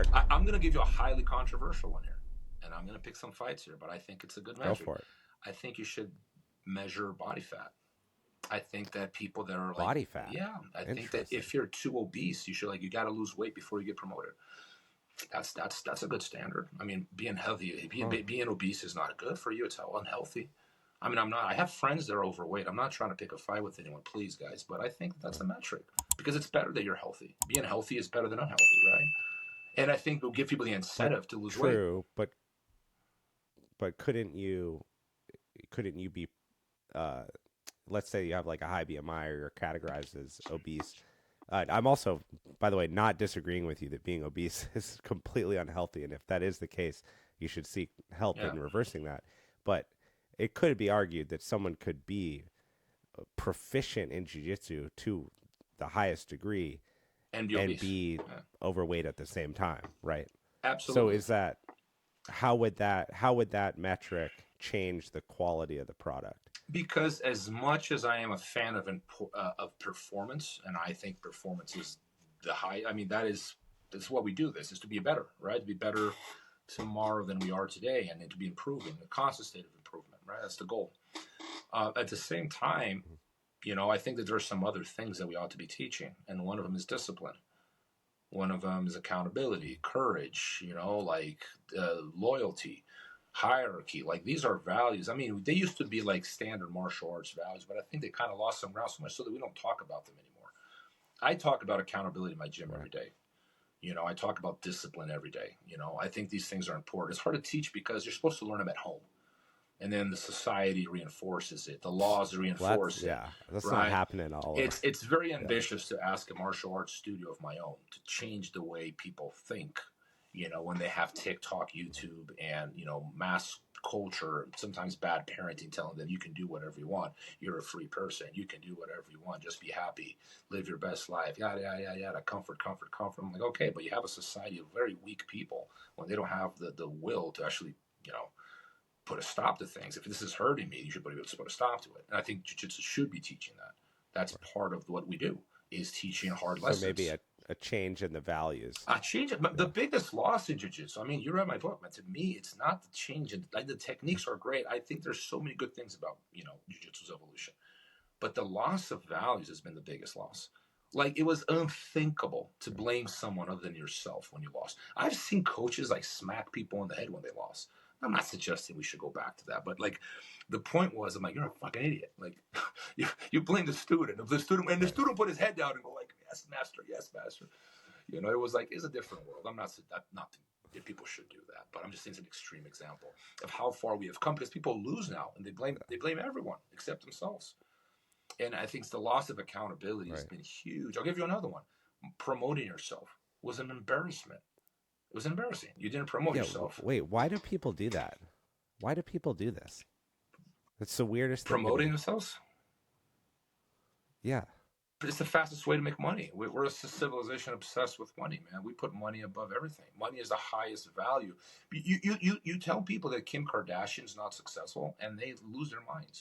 hard. I'm going to give you a highly controversial one here, and I'm going to pick some fights here, but I think it's a good Go metric. for it. I think you should measure body fat. I think that people that are like, Body fat. yeah, I think that Interesting. if you're too obese, you should you got to lose weight before you get promoted. That's a good standard. I mean, being healthy, being obese is not good for you. It's unhealthy. I mean, I'm not. I have friends that are overweight. I'm not trying to pick a fight with anyone, please, guys. But I think that's a metric because it's better that you're healthy. Being healthy is better than unhealthy, right? And I think it'll give people the But incentive to lose weight. true, but couldn't you be uh let's say you have like a high BMI or you're categorized as obese. I'm also, by the way, not disagreeing with you that being obese is completely unhealthy, and if that is the case, you should seek help Yeah, in reversing that. But it could be argued that someone could be proficient in jiu-jitsu to the highest degree and be and obese. be Yeah, overweight at the same time, right? So absolutely. is that how would that metric change the quality of the product? Because as much as I am a fan of performance, and I think performance is the high. I mean, that's what we do. This is to be better, right? To be better tomorrow than we are today, and to be improving, a constant state of improvement, right? That's the goal. At the same time, I think that there are some other things that we ought to be teaching, and one of them is discipline. One of them is accountability, courage, loyalty, hierarchy. Like these are values. I mean, they used to be like standard martial arts values, but I think they kind of lost some ground so much so that we don't talk about them anymore. I talk about accountability in my gym Right. every day. I talk about discipline every day. I think these things are important. It's hard to teach because you're supposed to learn them at home. And then the society reinforces it. The laws Well, that's reinforce it, yeah, that's not right? happening all over. It's very Yeah. ambitious to ask a martial arts studio of my own to change the way people think. When they have TikTok, YouTube, and mass culture, sometimes bad parenting, telling them you can do whatever you want. You're a free person. You can do whatever you want. Just be happy. Live your best life. Yada yada yada yada. Comfort, comfort, comfort. I'm like, okay, but you have a society of very weak people when they don't have the will to actually you know put a stop to things. If this is hurting me, you should be able to put a stop to it. And I think jiu-jitsu should be teaching that. That's part of what we do is teaching hard So maybe lessons. a change in the values. I change it. The Yeah. biggest loss in jiu-jitsu, I mean, you read my book, man. To me, it's not the change. Like the techniques are great. I think there's so many good things about, jiu-jitsu's evolution. But the loss of values has been the biggest loss. Like it was unthinkable to blame someone other than yourself when you lost. I've seen coaches like smack people in the head when they lost. I'm not suggesting we should go back to that, but like the point was, I'm like, you're a fucking idiot. Like you blame the student. If the Right. student put his head down and go like, yes, master. It was like it's a different world. I'm not that people should do that, but I'm just saying it's an extreme example of how far we have come because people lose now and they blame everyone except themselves. And I think the loss of accountability has Right. been huge. I'll give you another one. Promoting yourself was an embarrassment. It was embarrassing. You didn't promote Yeah. yourself. Wait. Why do people do that? Why do people do this? It's the weirdest thing to Promoting me. themselves? Yeah. It's the fastest way to make money. We're a civilization obsessed with money, man. We put money above everything. Money is the highest value. You tell people that Kim Kardashian's not successful, and they lose their minds.